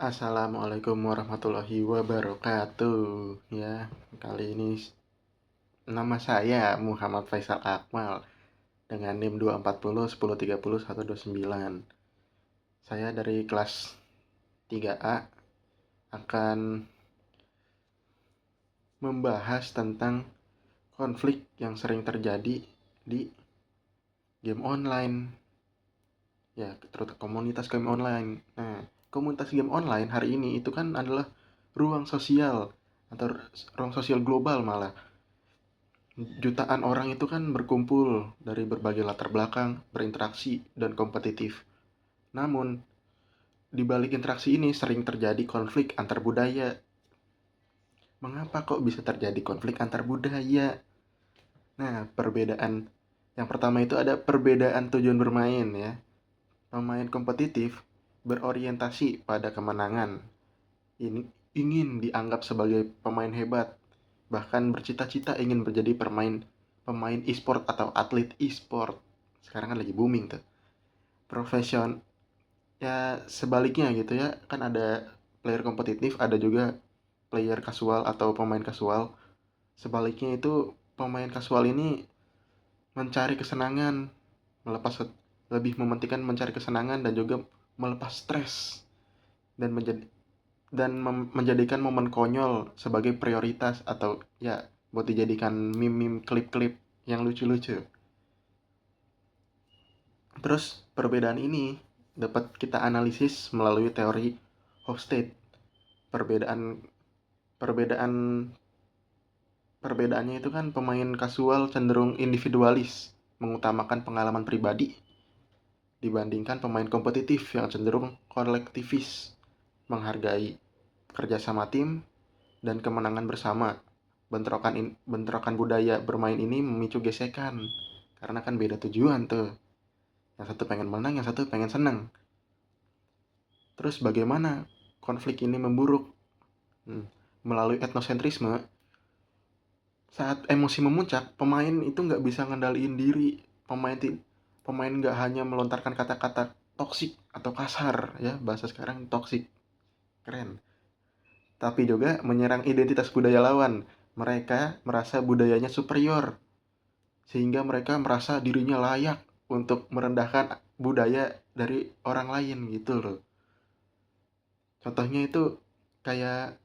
Assalamualaikum warahmatullahi wabarakatuh. Ya, kali ini nama saya Muhammad Faisal Akmal dengan NIM 240 10 30 129. Saya dari kelas 3A akan membahas tentang konflik yang sering terjadi di game online. Ya, terutama komunitas game online. Nah, komunitas game online hari ini itu kan adalah ruang sosial atau ruang sosial global malah. Jutaan orang itu kan berkumpul dari berbagai latar belakang, berinteraksi, dan kompetitif. Namun, di balik interaksi ini sering terjadi konflik antar budaya. Mengapa kok bisa terjadi konflik antar budaya? Nah, perbedaan yang pertama itu ada perbedaan tujuan bermain ya. Pemain kompetitif berorientasi pada kemenangan. Ini ingin dianggap sebagai pemain hebat, bahkan bercita-cita ingin menjadi pemain e-sport atau atlet e-sport. Sekarang kan lagi booming tuh. Profesion ya sebaliknya gitu ya, kan ada player kompetitif, ada juga player kasual atau pemain kasual. Sebaliknya itu pemain kasual ini mencari kesenangan, melepas lebih mementingkan mencari kesenangan dan juga melepas stres dan menjadikan momen konyol sebagai prioritas atau ya buat dijadikan meme-meme klip-klip yang lucu-lucu. Terus perbedaan ini dapat kita analisis melalui teori Hofstede. Perbedaan perbedaan Perbedaannya itu kan pemain kasual cenderung individualis, mengutamakan pengalaman pribadi dibandingkan pemain kompetitif yang cenderung kolektivis, menghargai kerjasama tim dan kemenangan bersama. Bentrokan budaya bermain ini memicu gesekan karena kan beda tujuan tuh. Yang satu pengen menang, yang satu pengen senang. Terus bagaimana konflik ini memburuk? Melalui etnosentrisme, saat emosi memuncak, pemain itu nggak bisa ngendaliin diri. Pemain nggak hanya melontarkan kata-kata toksik atau kasar ya, bahasa sekarang toksik, keren. Tapi juga menyerang identitas budaya lawan. Mereka merasa budayanya superior, sehingga mereka merasa dirinya layak untuk merendahkan budaya dari orang lain gitu loh. Contohnya itu kayak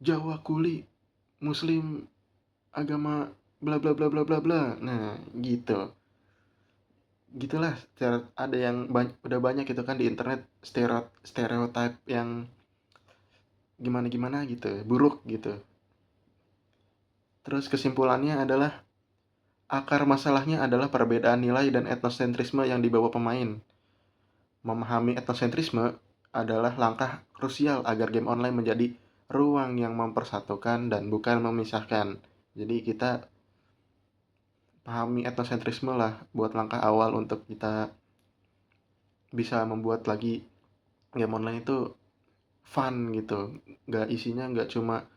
Jawa kuli, Muslim, agama bla bla bla bla bla bla. Nah, gitu. Gitulah, ada yang udah banyak itu kan di internet stereotip yang gimana-gimana gitu, buruk gitu. Terus kesimpulannya adalah akar masalahnya adalah perbedaan nilai dan etnosentrisme yang dibawa pemain. Memahami etnosentrisme adalah langkah krusial agar game online menjadi ruang yang mempersatukan dan bukan memisahkan. Jadi kita pahami etnosentrisme lah buat langkah awal untuk kita bisa membuat lagi game online itu fun gitu. Isinya nggak cuma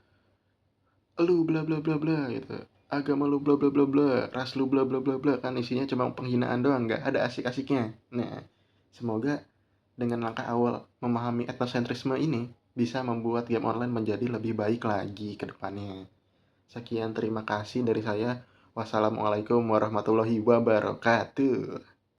lu bla bla bla bla gitu, agama lu bla bla bla bla, ras lu bla bla bla bla, kan isinya cuma penghinaan doang, nggak ada asik-asiknya. Nah, semoga dengan langkah awal memahami etnosentrisme ini bisa membuat game online menjadi lebih baik lagi ke depannya. Sekian, terima kasih dari saya. Wassalamualaikum warahmatullahi wabarakatuh.